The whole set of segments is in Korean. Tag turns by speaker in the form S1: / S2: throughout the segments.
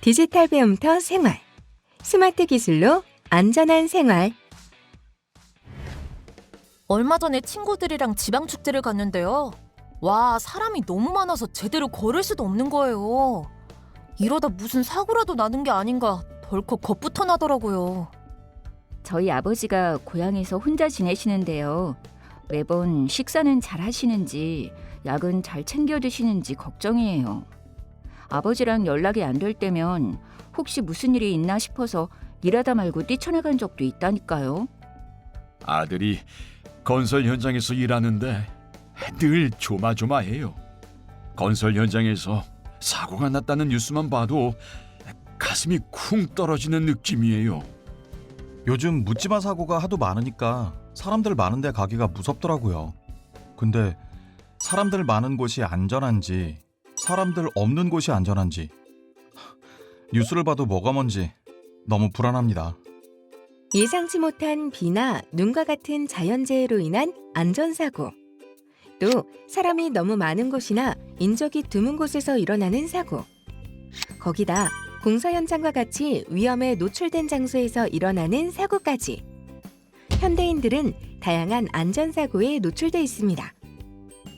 S1: 디지털 배움터 생활, 스마트 기술로 안전한 생활.
S2: 얼마 전에 친구들이랑 지방축제를 갔는데요. 와, 사람이 너무 많아서 제대로 걸을 수도 없는 거예요. 이러다 무슨 사고라도 나는 게 아닌가 덜컥 겁부터 나더라고요.
S3: 저희 아버지가 고향에서 혼자 지내시는데요. 매번 식사는 잘 하시는지 약은 잘 챙겨 드시는지 걱정이에요. 아버지랑 연락이 안 될 때면 혹시 무슨 일이 있나 싶어서 일하다 말고 뛰쳐나간 적도 있다니까요.
S4: 아들이 건설 현장에서 일하는데 늘 조마조마해요. 건설 현장에서 사고가 났다는 뉴스만 봐도 가슴이 쿵 떨어지는 느낌이에요.
S5: 요즘 묻지마 사고가 하도 많으니까 사람들 많은 데 가기가 무섭더라고요. 근데 사람들 많은 곳이 안전한지 사람들 없는 곳이 안전한지 뉴스를 봐도 뭐가 뭔지 너무 불안합니다.
S1: 예상치 못한 비나 눈과 같은 자연재해로 인한 안전사고, 또 사람이 너무 많은 곳이나 인적이 드문 곳에서 일어나는 사고, 거기다 공사 현장과 같이 위험에 노출된 장소에서 일어나는 사고까지. 현대인들은 다양한 안전사고에 노출돼 있습니다.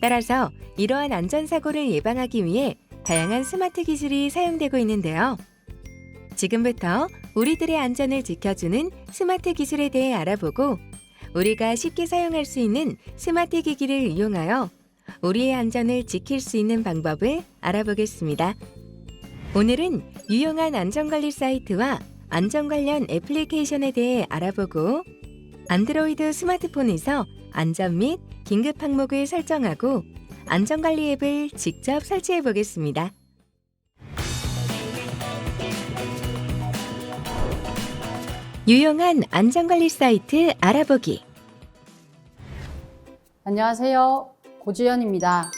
S1: 따라서 이러한 안전사고를 예방하기 위해 다양한 스마트 기술이 사용되고 있는데요. 지금부터 우리들의 안전을 지켜주는 스마트 기술에 대해 알아보고 우리가 쉽게 사용할 수 있는 스마트 기기를 이용하여 우리의 안전을 지킬 수 있는 방법을 알아보겠습니다. 오늘은 유용한 안전관리 사이트와 안전 관련 애플리케이션에 대해 알아보고 안드로이드 스마트폰에서 안전 및 긴급 항목을 설정하고 안전관리 앱을 직접 설치해 보겠습니다. 유용한 안전관리 사이트 알아보기.
S6: 안녕하세요. 고주연입니다.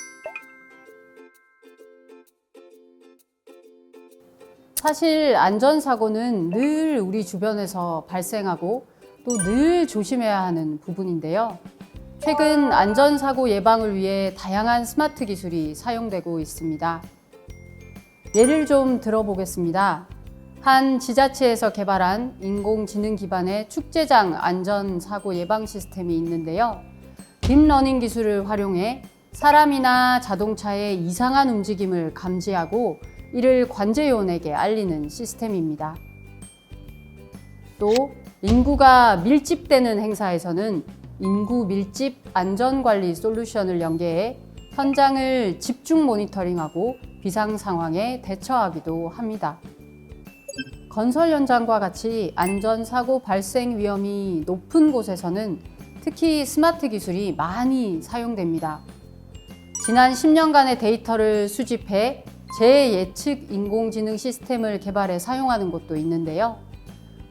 S6: 사실 안전사고는 늘 우리 주변에서 발생하고 또 늘 조심해야 하는 부분인데요. 최근 안전사고 예방을 위해 다양한 스마트 기술이 사용되고 있습니다. 예를 좀 들어보겠습니다. 한 지자체에서 개발한 인공지능 기반의 축제장 안전사고 예방 시스템이 있는데요. 딥러닝 기술을 활용해 사람이나 자동차의 이상한 움직임을 감지하고 이를 관제요원에게 알리는 시스템입니다. 또 인구가 밀집되는 행사에서는 인구 밀집 안전관리 솔루션을 연계해 현장을 집중 모니터링하고 비상 상황에 대처하기도 합니다. 건설 현장과 같이 안전사고 발생 위험이 높은 곳에서는 특히 스마트 기술이 많이 사용됩니다. 지난 10년간의 데이터를 수집해 재예측 인공지능 시스템을 개발해 사용하는 곳도 있는데요.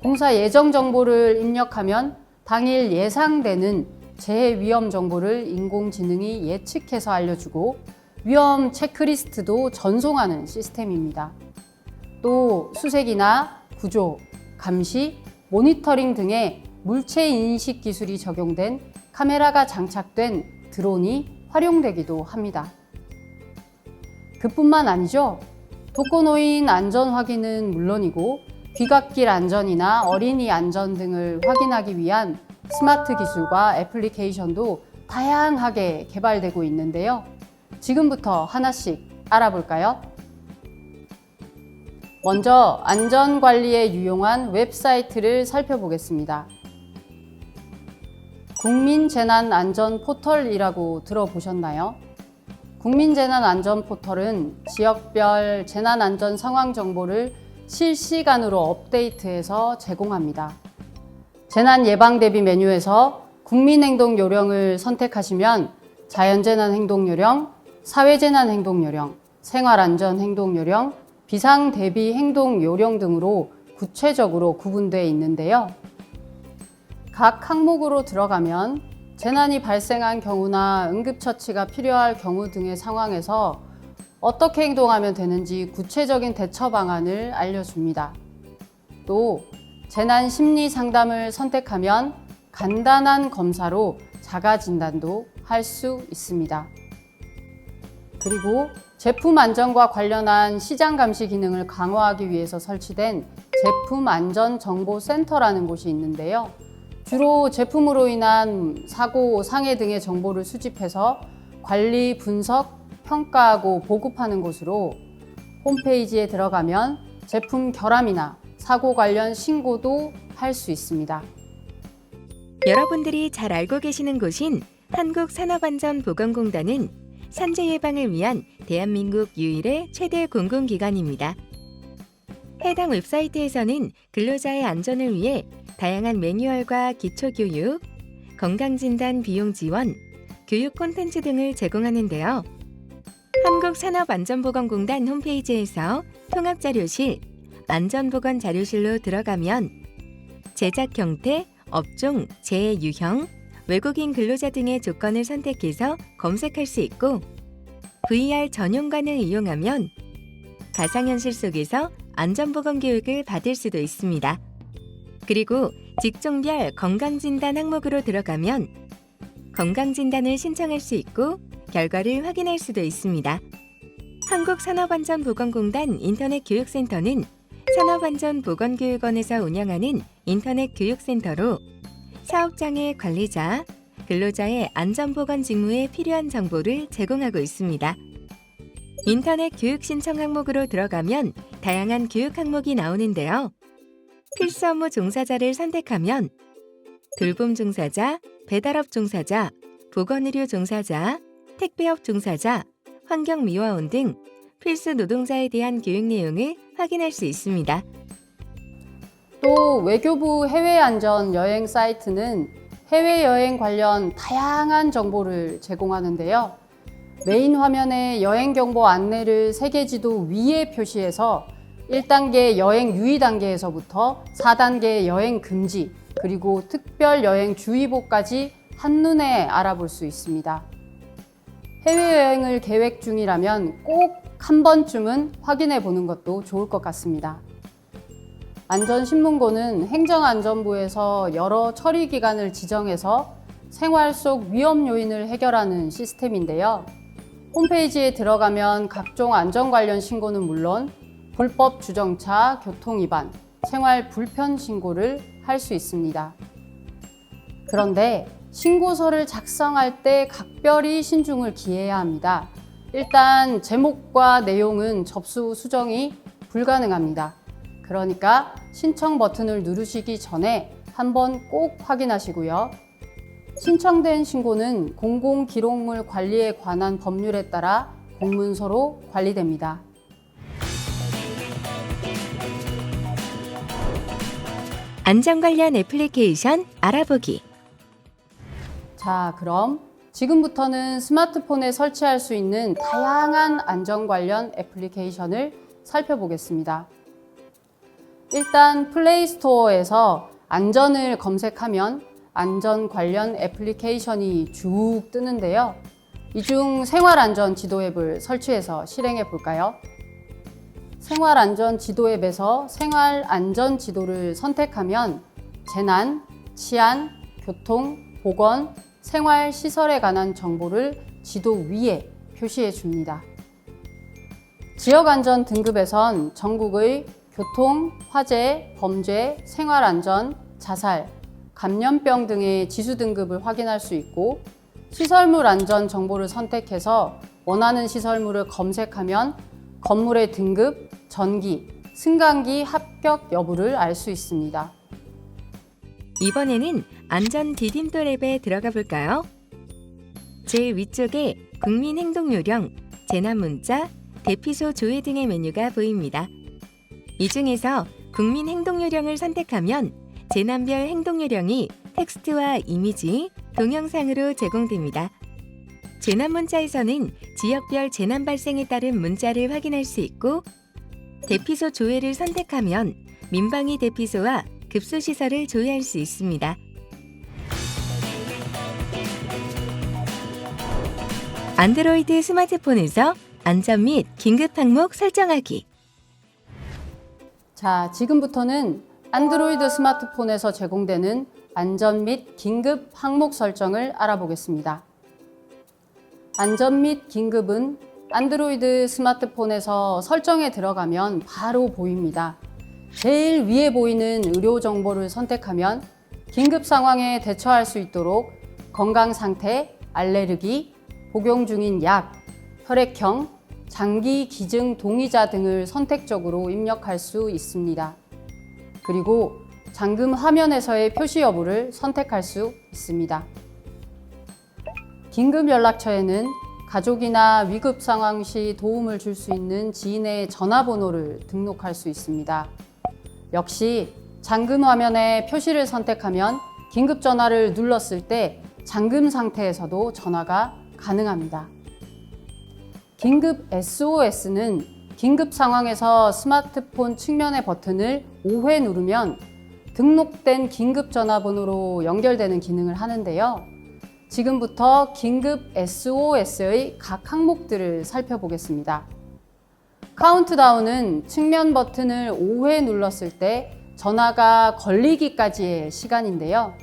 S6: 공사 예정 정보를 입력하면 당일 예상되는 재해 위험 정보를 인공지능이 예측해서 알려주고 위험 체크리스트도 전송하는 시스템입니다. 또 수색이나 구조, 감시, 모니터링 등의 물체 인식 기술이 적용된 카메라가 장착된 드론이 활용되기도 합니다. 그뿐만 아니죠. 독거노인 안전 확인은 물론이고 귀갓길 안전이나 어린이 안전 등을 확인하기 위한 스마트 기술과 애플리케이션도 다양하게 개발되고 있는데요. 지금부터 하나씩 알아볼까요? 먼저 안전관리에 유용한 웹사이트를 살펴보겠습니다. 국민재난안전포털이라고 들어보셨나요? 국민재난안전포털은 지역별 재난안전 상황 정보를 실시간으로 업데이트해서 제공합니다. 재난예방대비 메뉴에서 국민행동요령을 선택하시면 자연재난행동요령, 사회재난행동요령, 생활안전행동요령, 비상대비행동요령 등으로 구체적으로 구분되어 있는데요. 각 항목으로 들어가면 재난이 발생한 경우나 응급처치가 필요할 경우 등의 상황에서 어떻게 행동하면 되는지 구체적인 대처 방안을 알려줍니다. 또 재난 심리 상담을 선택하면 간단한 검사로 자가 진단도 할 수 있습니다. 그리고 제품 안전과 관련한 시장 감시 기능을 강화하기 위해서 설치된 제품 안전 정보 센터라는 곳이 있는데요. 주로 제품으로 인한 사고, 상해 등의 정보를 수집해서 관리, 분석, 평가하고 보급하는 곳으로 홈페이지에 들어가면 제품 결함이나 사고 관련 신고도 할 수 있습니다.
S1: 여러분들이 잘 알고 계시는 곳인 한국산업안전보건공단은 산재 예방을 위한 대한민국 유일의 최대 공공기관입니다. 해당 웹사이트에서는 근로자의 안전을 위해 다양한 매뉴얼과 기초교육, 건강진단 비용 지원, 교육 콘텐츠 등을 제공하는데요. 한국산업안전보건공단 홈페이지에서 통합자료실, 안전보건자료실로 들어가면 제작 형태, 업종, 재유형, 외국인 근로자 등의 조건을 선택해서 검색할 수 있고 VR 전용관을 이용하면 가상현실 속에서 안전보건 교육을 받을 수도 있습니다. 그리고 직종별 건강진단 항목으로 들어가면 건강진단을 신청할 수 있고 결과를 확인할 수도 있습니다. 한국산업안전보건공단 인터넷교육센터는 산업안전보건교육원에서 운영하는 인터넷 교육센터로 사업장의 관리자, 근로자의 안전보건 직무에 필요한 정보를 제공하고 있습니다. 인터넷 교육 신청 항목으로 들어가면 다양한 교육 항목이 나오는데요. 필수 업무 종사자를 선택하면 돌봄 종사자, 배달업 종사자, 보건의료 종사자, 택배업 종사자, 환경미화원 등 필수 노동자에 대한 교육 내용을 확인할 수 있습니다.
S6: 또 외교부 해외안전 여행 사이트는 해외여행 관련 다양한 정보를 제공하는데요. 메인 화면에 여행 경보 안내를 세계지도 위에 표시해서 1단계 여행 유의 단계에서부터 4단계 여행 금지, 그리고 특별 여행 주의보까지 한눈에 알아볼 수 있습니다. 해외여행을 계획 중이라면 꼭 한 번쯤은 확인해 보는 것도 좋을 것 같습니다. 안전신문고는 행정안전부에서 여러 처리 기관을 지정해서 생활 속 위험 요인을 해결하는 시스템인데요. 홈페이지에 들어가면 각종 안전 관련 신고는 물론 불법 주정차, 교통위반, 생활 불편 신고를 할 수 있습니다. 그런데 신고서를 작성할 때 각별히 신중을 기해야 합니다. 일단 제목과 내용은 접수 수정이 불가능합니다. 그러니까 신청 버튼을 누르시기 전에 한번 꼭 확인하시고요. 신청된 신고는 공공기록물 관리에 관한 법률에 따라 공문서로 관리됩니다.
S1: 안전 관련 애플리케이션 알아보기.
S6: 자, 그럼 지금부터는 스마트폰에 설치할 수 있는 다양한 안전 관련 애플리케이션을 살펴보겠습니다. 일단 플레이스토어에서 안전을 검색하면 안전 관련 애플리케이션이 쭉 뜨는데요. 이 중 생활안전 지도 앱을 설치해서 실행해 볼까요? 생활안전 지도 앱에서 생활안전 지도를 선택하면 재난, 치안, 교통, 보건, 생활시설에 관한 정보를 지도 위에 표시해 줍니다. 지역안전 등급에선 전국의 교통, 화재, 범죄, 생활안전, 자살, 감염병 등의 지수 등급을 확인할 수 있고 시설물 안전 정보를 선택해서 원하는 시설물을 검색하면 건물의 등급, 전기, 승강기 합격 여부를 알 수 있습니다.
S1: 이번에는 안전 디딤돌 앱에 들어가 볼까요? 제일 위쪽에 국민행동요령, 재난문자, 대피소 조회 등의 메뉴가 보입니다. 이 중에서 국민행동요령을 선택하면 재난별 행동요령이 텍스트와 이미지, 동영상으로 제공됩니다. 재난문자에서는 지역별 재난 발생에 따른 문자를 확인할 수 있고 대피소 조회를 선택하면 민방위 대피소와 급소시설을 조회할 수 있습니다. 안드로이드 스마트폰에서 안전 및 긴급 항목 설정하기.
S6: 자, 지금부터는 안드로이드 스마트폰에서 제공되는 안전 및 긴급 항목 설정을 알아보겠습니다. 안전 및 긴급은 안드로이드 스마트폰에서 설정에 들어가면 바로 보입니다. 제일 위에 보이는 의료 정보를 선택하면 긴급 상황에 대처할 수 있도록 건강 상태, 알레르기, 복용 중인 약, 혈액형, 장기 기증 동의자 등을 선택적으로 입력할 수 있습니다. 그리고 잠금 화면에서의 표시 여부를 선택할 수 있습니다. 긴급 연락처에는 가족이나 위급 상황 시 도움을 줄 수 있는 지인의 전화번호를 등록할 수 있습니다. 역시 잠금 화면의 표시를 선택하면 긴급 전화를 눌렀을 때 잠금 상태에서도 전화가 가능합니다. 긴급 SOS는 긴급 상황에서 스마트폰 측면의 버튼을 5회 누르면 등록된 긴급 전화번호로 연결되는 기능을 하는데요. 지금부터 긴급 SOS의 각 항목들을 살펴보겠습니다. 카운트다운은 측면 버튼을 5회 눌렀을 때 전화가 걸리기까지의 시간인데요.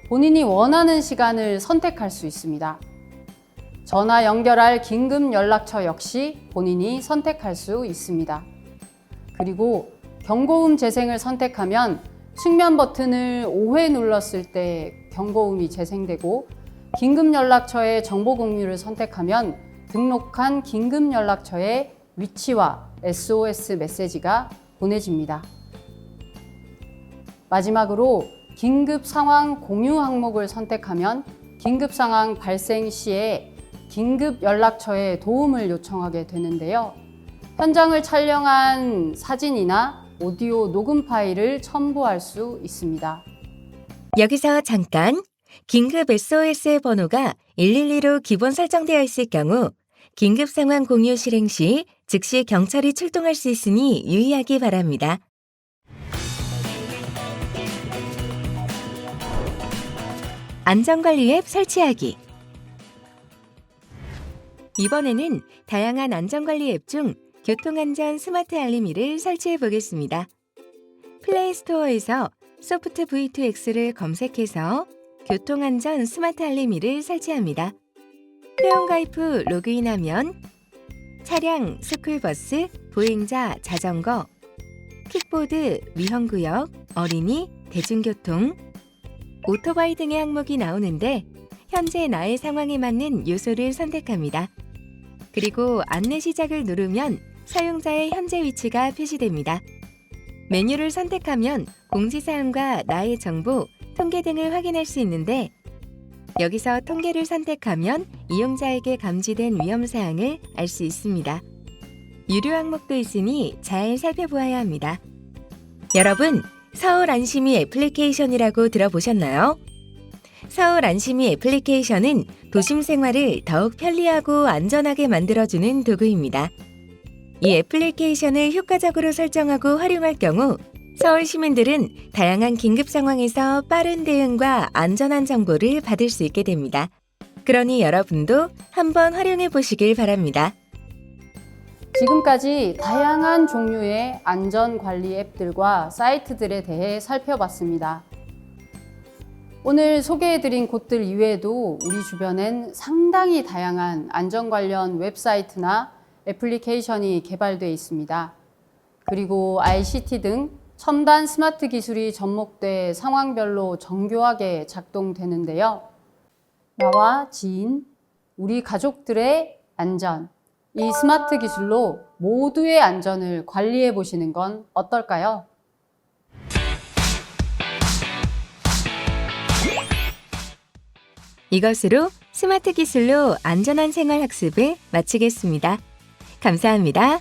S6: 본인이 원하는 시간을 선택할 수 있습니다. 전화 연결할 긴급 연락처 역시 본인이 선택할 수 있습니다. 그리고 경고음 재생을 선택하면 측면 버튼을 5회 눌렀을 때 경고음이 재생되고 긴급 연락처의 정보 공유를 선택하면 등록한 긴급 연락처의 위치와 SOS 메시지가 보내집니다. 마지막으로 긴급 상황 공유 항목을 선택하면 긴급 상황 발생 시에 긴급 연락처에 도움을 요청하게 되는데요. 현장을 촬영한 사진이나 오디오 녹음 파일을 첨부할 수 있습니다.
S1: 여기서 잠깐 긴급 SOS의 번호가 112로 기본 설정되어 있을 경우 긴급 상황 공유 실행 시 즉시 경찰이 출동할 수 있으니 유의하기 바랍니다. 안전관리 앱 설치하기. 이번에는 다양한 안전관리 앱 중 교통안전 스마트 알림이를 설치해 보겠습니다. 플레이스토어에서 소프트 V2X를 검색해서 교통안전 스마트 알림이를 설치합니다. 회원가입 후 로그인하면 차량, 스쿨버스, 보행자, 자전거, 킥보드, 위험구역, 어린이, 대중교통, 오토바이 등의 항목이 나오는데 현재 나의 상황에 맞는 요소를 선택합니다. 그리고 안내 시작을 누르면 사용자의 현재 위치가 표시됩니다. 메뉴를 선택하면 공지사항과 나의 정보, 통계 등을 확인할 수 있는데 여기서 통계를 선택하면 이용자에게 감지된 위험사항을 알 수 있습니다. 유료 항목도 있으니 잘 살펴보아야 합니다. 여러분, 서울 안심이 애플리케이션이라고 들어보셨나요? 서울 안심이 애플리케이션은 도심 생활을 더욱 편리하고 안전하게 만들어주는 도구입니다. 이 애플리케이션을 효과적으로 설정하고 활용할 경우 서울 시민들은 다양한 긴급 상황에서 빠른 대응과 안전한 정보를 받을 수 있게 됩니다. 그러니 여러분도 한번 활용해 보시길 바랍니다.
S6: 지금까지 다양한 종류의 안전관리 앱들과 사이트들에 대해 살펴봤습니다. 오늘 소개해드린 곳들 이외에도 우리 주변엔 상당히 다양한 안전 관련 웹사이트나 애플리케이션이 개발되어 있습니다. 그리고 ICT 등 첨단 스마트 기술이 접목돼 상황별로 정교하게 작동되는데요. 나와 지인, 우리 가족들의 안전, 이 스마트 기술로 모두의 안전을 관리해 보시는 건 어떨까요?
S1: 이것으로 스마트 기술로 안전한 생활 학습을 마치겠습니다. 감사합니다.